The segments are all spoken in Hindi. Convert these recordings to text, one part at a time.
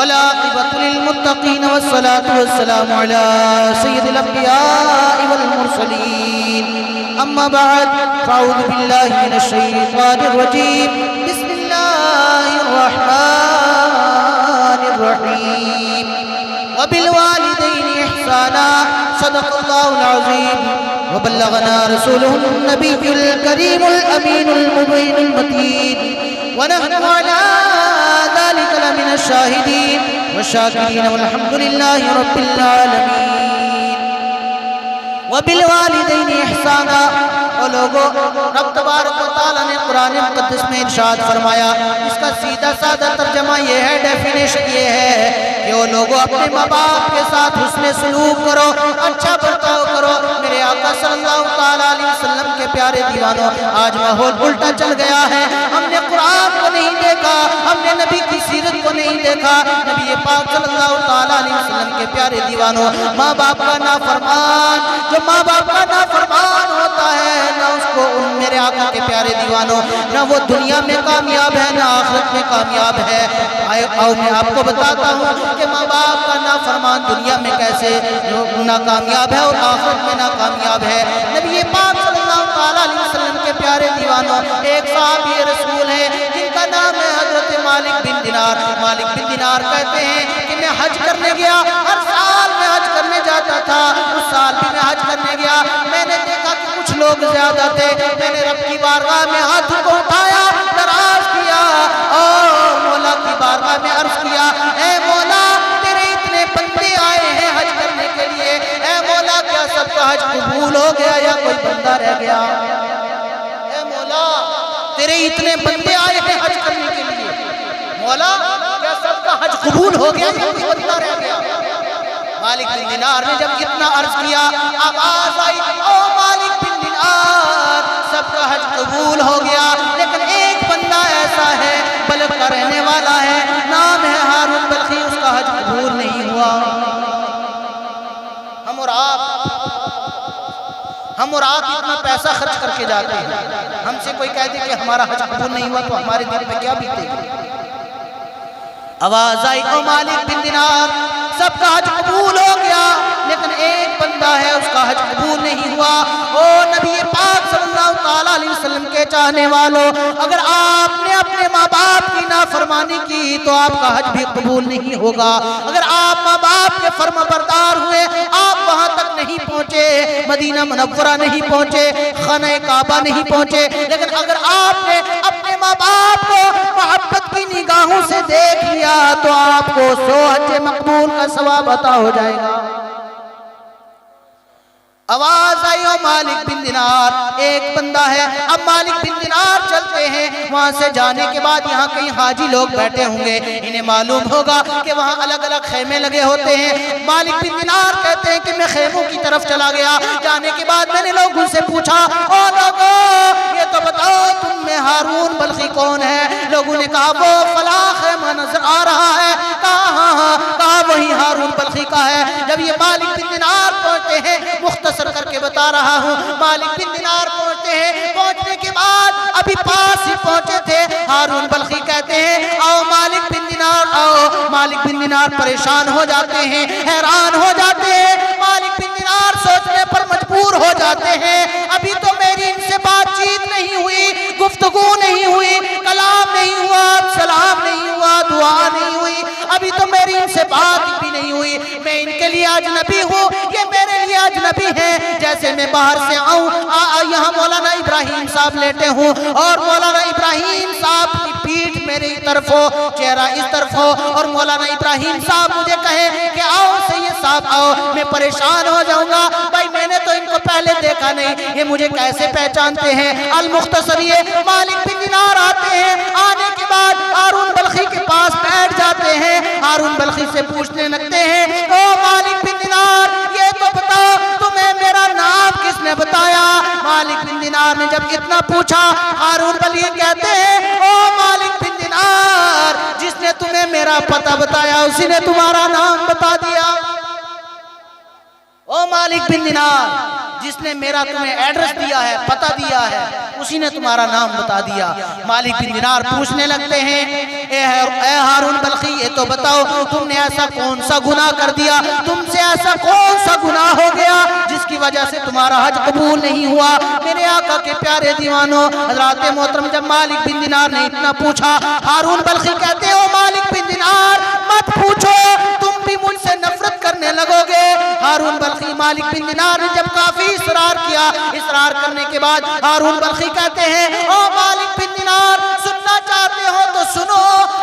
वल आक़िबतु लिल मुत्तक़ीन वस्सलातु वस्सलामु अला सय्यिदिल अंबियाइ वल मुरसलीन। अम्मा बअद फ़अऊज़ु बिल्लाहि मिनश शैतानिर रजीम। बिस्मिल्लाहिर रहमानिर रहीम। वबिल वालिदैनि इहसाना। सदक़ल्लाहुल अज़ीम। वबल्लगना रसूलुहुन नबियुल करीमुल अमीनुल मुबीनुल मतीन। वनहनु अला ज़ालिका लमिनश शाहिदीन वश्शाकिरीन वल्हम्दुलिल्लाहि रब्बिल आलमीन। वबिल वालिदैनि इहसाना। ओ लोगों, रब तबारक व तआला ने कुरान मुक़द्दस में इरशाद फरमाया, इसका सीधा साधा तर्जमा ये है, डेफिनेशन ये है कि ओ लोगों, अपने माँ बाप के साथ हुस्न सलूक करो, अच्छा बर्ताव करो। मेरे आका सल्लल्लाहु तआला अलैहि वसल्लम के प्यारे दीवानों, आज माहौल उल्टा चल गया है। हमने कुरान को नहीं देखा, हमने नबी की सीरत को नहीं देखा। नबी पाक सल्लल्लाहु तआला अलैहि वसल्लम के प्यारे दीवानों, माँ बाप का नाफरमान, जो माँ बाप का नाफरमान होता है ना, उसको मेरे आका के प्यारे दीवानों, ना वो दुनिया में कामयाब है ना आखिरत में कामयाब है। आओ मैं आपको बताता हूँ कि माँ बाप का नाफरमान दुनिया में कैसे नाकामयाब है और आखिरत में नाकामयाब है। नबी पाक सल्लल्लाहु तआला अलैहि वसल्लम के प्यारे दीवानों, एक सहाबी रसूल है जिनका नाम है हजरत मालिक बिन दिनार। मालिक बिन दिनार कहते हैं कि मैं हज करने गया, हर साल मैं हज करने जाता था, उस साल भी मैं हज करने गया। मैंने देखा कि कुछ लोग ज्यादा थे। मैंने रब की बारगाह में हाथ को उठाया, दराज किया और मौला की बारगाह में अर्ज किया, ऐ मौला, तेरे इतने बंदे आए हैं हज करने के लिए, ऐ मौला, क्या सबका हज कबूल हो गया या कोई बंदा रह गया? ऐ मौला, तेरे इतने बंदे आए हैं हज करने के लिए, मौला, क्या सबका हज कबूल हो गया या कोई बंदा रह गया? मालिक बिन दिनार ने जब इतना अर्ज किया, आवाज आई, ओ मालिक बिन दिनार, सबका हज कबूल हो गया, लेकिन एक बंदा ऐसा है, बल्ख का रहने वाला है, नाम है हारून बल्खी, उसका हज कबूल नहीं हुआ। हम और आप इतना पैसा खर्च करके जाते हैं, हमसे कोई कह दे कि हमारा हज कबूल नहीं हुआ तो हमारे दिल पे क्या बीतेगी? आवाज आई, ओ मालिक बिन दिनार, सबका हज कबूल हो गया, लेकिन एक बंदा है, उसका हज कबूल नहीं हुआ। ओ नबी पाक सल्लल्लाहु तआला अलैहि वसल्लम के चाहने वालों, अगर आपने अपने माँ बाप की नाफरमानी की तो आपका हज भी कबूल नहीं होगा। अगर आप माँ बाप के फर्माबरदार हुए, आप वहां तक नहीं पहुंचे, मदीना मुनव्वरा नहीं पहुंचे, खाना काबा नहीं पहुंचे, लेकिन अगर आपने अपने माँ बाप को मोहब्बत की निगाहों से देख लिया तो आपको 100 हज मकबूल का सवाब अता हो जाएगा। आवाज आई, ओ मालिक बिन दिनार, एक बंदा है। अब मालिक बिन दिनार चलते हैं, वहां से जाने के बाद यहाँ कहीं हाजी लोग बैठे होंगे, इन्हें मालूम होगा कि वहाँ अलग अलग खेमे लगे होते हैं। मालिक बिन दिनार कहते हैं कि मैं खेमों की तरफ चला गया। जाने के बाद मैंने लोगों से पूछा, ओ लोगों, ये तो बताओ तुम में हारून बल्खी कौन है? लोगों ने कहा वो फला खेमा नजर आ रहा है। कहा वही हारून बल्खी का है। जब ये मालिक बिन दिनार पहुंचते हैं, मुख्तसर करके बता रहा हूँ, मालिक बिन दिनार पहुंचते हैं, पहुंचने के बाद अभी पास ही पहुंचे थे, हारून बल्खी कहते हैं, आओ मालिक बिन दिनार आओ। मालिक बिन दिनार परेशान हो जाते हैं, हैरान हो जाते हैं। मालिक बिन दिनार सोचने पर मजबूर हो जाते हैं, अभी तो मेरी इनसे बातचीत नहीं हुई, गुफ्तगू नहीं हुई, कलाम नहीं हुआ, सलाम नहीं हुआ, दुआ नहीं हुई, अभी तो मेरी इनसे बात भी नहीं हुई। मैं इनके लिए अजनबी हूँ, ये मेरे लिए अजनबी है। जैसे मैं बाहर से आऊँ, यहाँ मौलाना इब्राहिम साहब लेटे हूँ और मौलाना इब्राहिम साहब की पीठ मेरी तरफ हो, चेहरा इस तरफ हो, और मौलाना इब्राहिम साहब मुझे कहे कि आओ सैयद साहब आओ, मैं परेशान हो जाऊंगा। भाई मैंने तो इनको पहले देखा नहीं, ये मुझे कैसे पहचानते हैं? अल मुख्तसर ये मालिक बिन दिनार आते हैं, आने के बाद हारून बल्खी के पास बैठ जाते हैं। हारून बल्खी से पूछने लगते हैं, ओ मालिक बिन दिनार, ये तो बताओ तुम्हें मेरा नाम किसने बताया? मालिक बिन दिनार ने जब इतना पूछा, हारून बल्खी कहते हैं, ओ मालिक बिन दिनार, जिसने तुम्हें मेरा पता बताया उसी ने तुम्हारा नाम बता दिया। ओ मालिक बिन दिनार, जिसने मेरा तुम्हें एड्रेस दिया है, पता दिया है, उसी ने तुम्हारा नाम बता दिया। मालिक बिन दिनार पूछने लगते हैं, ए हारून बल्खी, ये तो बताओ तुमने ऐसा कौन सा गुनाह कर दिया, तुमसे ऐसा कौन सा गुनाह हो गया जिसकी वजह से तुम्हारा हज कबूल नहीं हुआ। मेरे आका के प्यारे दीवानों, हज़रात मोहतरम, जब मालिक बिन दिनार ने इतना पूछा, हारून बल्खी कहते हो मालिक बिन दिनार मत पूछो, तुम भी मुझसे नफरत करने लगोगे। हारून बल्खी, मालिक बिन दिनार ने जब काफी इसरार किया, इसरार करने के बाद हारून बल्खी कहते हैं, ओ मालिक बिन दिनार, सुनना चाहते हो तो सुनो,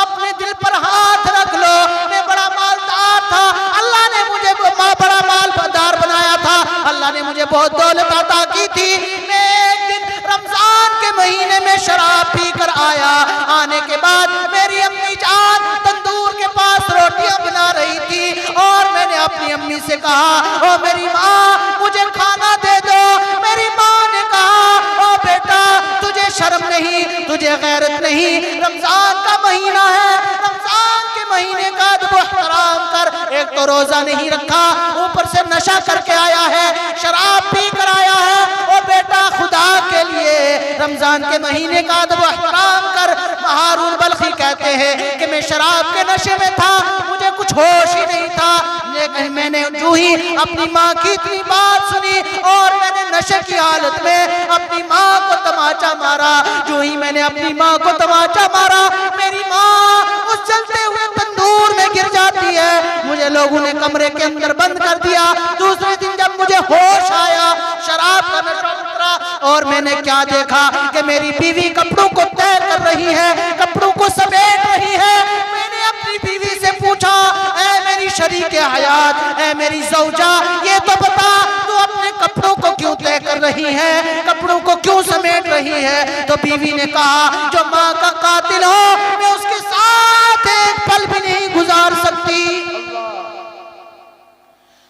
अपने दिल पर हाथ रख लो। मैं बड़ा मालदार था, अल्लाह ने मुझे बड़ा मालदार बनाया था, अल्लाह ने मुझे बहुत दौलत अता की थी। मैं एक दिन रमजान के महीने में शराब पी कर आया, आने के बाद मेरी अम्मी जान तंदूर के पास रोटियां बना रही थी और मैंने अपनी अम्मी से कहा, ओ मेरी माँ मुझे खाना दे दो। मेरी माँ ने कहा, ओ बेटा तुझे शर्म नहीं, तुझे गैरत नहीं, रमजान का महीना है, रमजान के महीने का अदब एहतराम कर। एक तो रोजा नहीं रखा, ऊपर से नशा करके आया है, शराब पी कर आया है। ओ बेटा खुदा के लिए रमजान के महीने का अदब एहतराम कर। हारून बल्खी कहते हैं कि मैं शराब के नशे में था, मुझे कुछ होश ही नहीं था, लेकिन मैंने जो ही अपनी माँ की इतनी बात सुनी और मैंने नशे की हालत में अपनी माँ को तमाचा मारा। जो ही मैंने अपनी माँ को तमाचा मारा, मेरी माँ उस जलते हुए तंदूर में गिर जाती है। मुझे लोगों ने कमरे के अंदर बंद कर दिया। दूसरे दिन जब मुझे होश आया, शराब का नशा उतरा और मैंने क्या देखा कि मेरी बीवी कपड़ों को तय कर रही है, कपड़ों को समेट रही है। मैंने अपनी बीवी से पूछा, ऐ मेरी शरीके हयात, ऐ मेरी ज़ौजा, ये तो बता तू अपने कपड़ों को क्यों तय कर रही है, कपड़ों को क्यों समेट रही है? तो बीवी ने कहा, जो माँ का कातिल हो मैं उसके साथ एक पल भी नहीं गुजार सकती,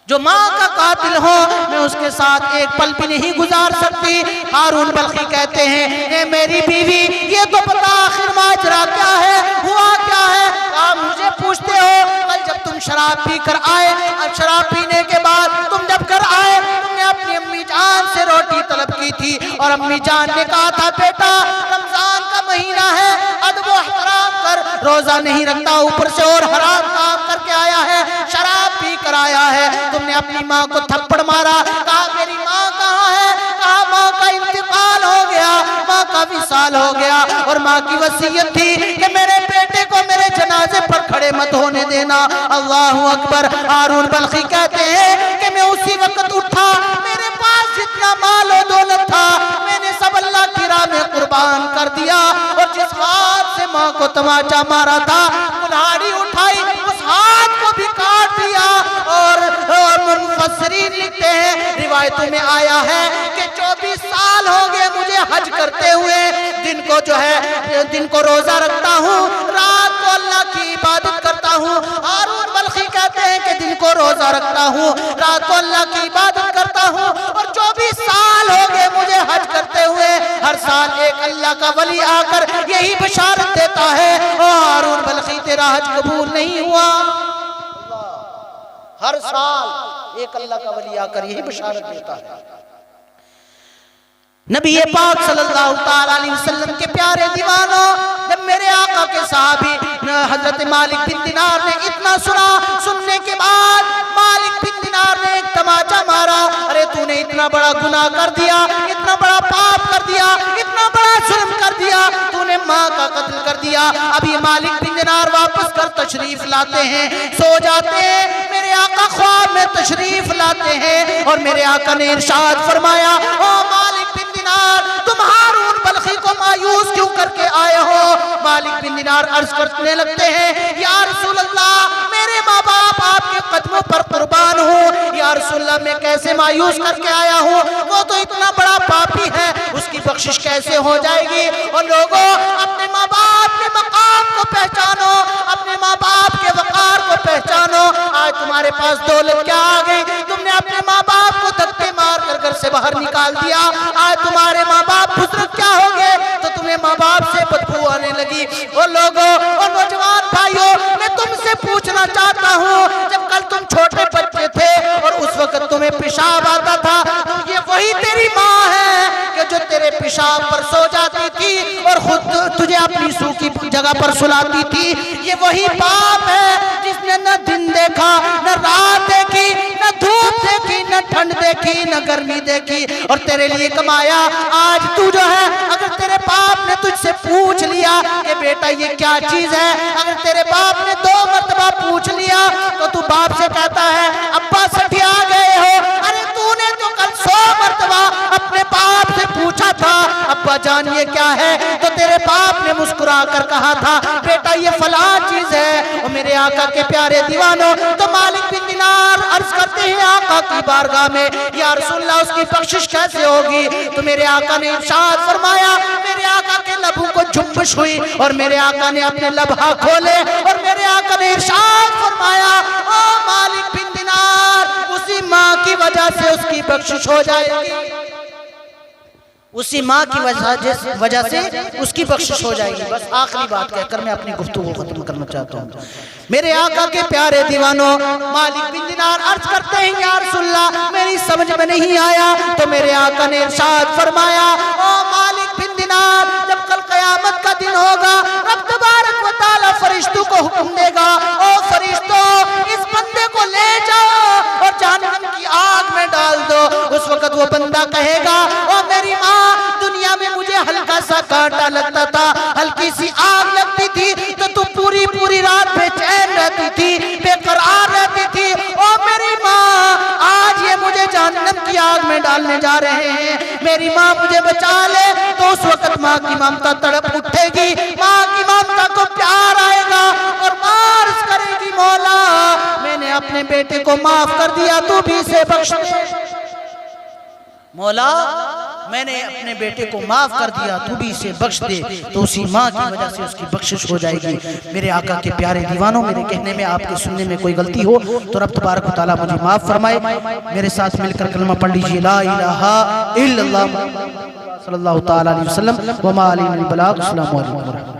जो माँ का कातिल हो मैं उसके साथ एक पल भी नहीं गुजार सकती। हारून बल्खी कहते हैं, ए मेरी बीवी, ये तो बता आखिर माजरा क्या है, हुआ क्या है? आप मुझे पूछते हो, कल जब तुम शराब पी कर आए, अब शराब पीने के बाद तुम जब घर आए, तुमने अपनी अम्मी जान से रोटी तलब की थी और अम्मी जान ने कहा था, बेटा रमजान का महीना है, अदब एहतराम कर, रोजा नहीं रखता, ऊपर से और हराम काम करके आया है, शराब पी कर आया है। तुमने अपनी माँ को थप्पड़ मारा, कहा मेरी माँ कहाँ है? कहा माँ का इंतकाल हो गया, माँ का विसाल हो गया और माँ की वसीयत थी कि मेरे बेटे को मेरे जनाजे पर खड़े मत होने देना। अल्लाहु अकबर। हारून बल्खी कहते हैं कि मैं उसी वक्त उठा, मेरे पास जितना माल और दौलत था मैंने सब अल्लाह की राह में कुर्बान कर दिया और जिस हाथ से माँ को तमाचा मारा था, कुल्हाड़ी उठाई, उस हाथ को भी काट दिया। और मुफस्सिरीन लिखते हैं, रिवायतों में आया है कि 24 साल हो गए मुझे हज करते हुए, दिन को जो है दिन को रोजा रखता हूँ, रात को अल्लाह की इबादत करता हूँ। हारून बल्खी कहते हैं कि दिन को रोजा रखता हूँ, रात को अल्लाह की इबादत करता हूँ और 24 साल हो गए मुझे हज करते हुए। हर साल एक अल्लाह का वली आकर यही बशारत देता है, ओ हारून बल्खी तेरा हज कबूल नहीं हुआ। हर साल एक अल्लाह का वली आकर यही बशारत देता है। नबी पाक सल्लल्लाहु ताला अलैहि वसल्लम के प्यारे दीवानों, जब मेरे आका के साहबी हजरत मालिक बिन दिनार ने इतना सुना, सुनने के बाद मालिक बिन दिनार ने एक तमाचा मारा, अरे तूने इतना बड़ा गुनाह कर दिया, इतना बड़ा पाप कर दिया, इतना बड़ा जुल्म कर दिया, तूने माँ का कत्ल कर दिया। अभी मालिक बिन दिनार वापस कर तशरीफ लाते हैं, सो जाते हैं, मेरे आका ख्वाब में तशरीफ लाते हैं और मेरे आका ने इरशाद फरमाया, ओ मालिक बिन दिनार, तुम हारून बल्खी को मायूस क्यों करके आए हो? मालिक बिन दिनार अर्ज करने लगते हैं, या रसूल अल्लाह, मेरे माँ बाप आपके कदमों पर कुर्बान हो, या रसूल अल्लाह मैं कैसे मायूस करके आया हूँ? वो तो इतना बड़ा पापी है, उसकी बख्शिश कैसे हो जाएगी? और लोगों, अपने माँ बाप के मकाम को पहचानो, अपने माँ बाप के वकार को पहचानो। आज तुम्हारे पास दौलत क्या आ गई, तुमने अपने माँ बाप को धक्के मार कर घर से बाहर निकाल दिया। आज तुम्हारे माँ बाप बुजुर्ग क्या हो गए तो तुम्हें माँ बाप से बदबू आने लगी। और लोगों और नौजवान भाइयों, मैं तुमसे पूछना चाहता हूँ, जब कल तुम छोटे बच्चे थे और उस वक्त तुम्हें पेशाब आता था, तो ये वही तेरे पेशाब पर सो जाती थी और खुद तुझे अपनी सूखी जगह पर सुलाती थी। ये वही बाप है जिसने न दिन देखा, न रात देखी, न धूप देखी, न ठंड देखी, न गर्मी देखी और तेरे लिए कमाया। आज तू जो है, अगर तेरे बाप ने तुझसे पूछ लिया कि बेटा ये क्या चीज है, अगर तेरे बाप ने 2 मरतबा पूछ लिया तो तू बाप से कहता है अब्बा सठिया गए हो। अरे तूने तो कल 100 मरतबा अपने बाप से पूछा था अब्बा जान ये क्या है, तो तेरे बाप ने मुस्कुरा कर कहा था बेटा ये फला चीज है। और मेरे आका के प्यारे दीवानों, तो मालिक बिन दिनार अर्ज करते हैं आका की बारगाह में या रसूलल्लाह उसकी बख्शिश कैसे होगी। तो मेरे आका ने इरशाद फरमाया, मेरे आका के लबों को जुम्बिश हुई और मेरे आका ने अपने लबहा खोले और मेरे आका ने इरशाद फरमाया ओ मालिक बिन दिनार, उसी माँ की वजह से उसकी बख्शिश हो जाएगी, उसी माँ की वजह से उसकी बख्शिश हो जाएगी। बस आखिरी बात कहकर मैं अपनी गुफ्तगू को खत्म करना चाहता हूँ। मेरे आका के प्यारे दीवानों, मालिक बिन दिनार अर्ज करते हैं या रसूलल्लाह मेरी समझ में नहीं आया। तो मेरे आका ने इरशाद फरमाया ओ मालिक बिन दिनार, जब कल कयामत का दिन होगा रब तबारक व तआला फरिश्तों को हुक्म देगा ओ फरिश्तों इस बंदे को ले जाओ और जहन्नम की आग में डाल दो। उस वक्त वो बंदा कहेगा ओ मेरी माँ, दुनिया में मुझे हल्का सा कांटा लगता था, हल्की सी आग लगती थी तो तू पूरी पूरी रात बेचैन रहती थी, बेकरार रहती थी। ओ मेरी माँ, आज ये मुझे जहन्नम की आग में डालने जा रहे हैं, मेरी माँ मुझे बचा ले। तो उस वक्त माँ की ममता तड़प उठेगी, माँ की ममता को प्यार आएगा और माँ अर्ज करेगी मौला मैंने अपने बेटे को माफ कर दिया, तू भी इसे बख्श दे। मौला मैंने अपने बेटे को माफ कर दिया, तू भी इसे बख्श दे। तो उसी माँ की वजह से उसकी बख्शिश हो जाएगी। मेरे आका के प्यारे दीवानों, मेरे कहने में आपके सुनने में कोई गलती हो तो रब तबारक व तआला मुझे माफ फरमाए। मेरे साथ मिलकर कलमा पढ़ लीजिए ला इलाहा इल्लल्लाह सल्लल्लाहु तआला अलैहि वसल्लम व मा अलैहि वल बलाग। अस्सलामु अलैकुम।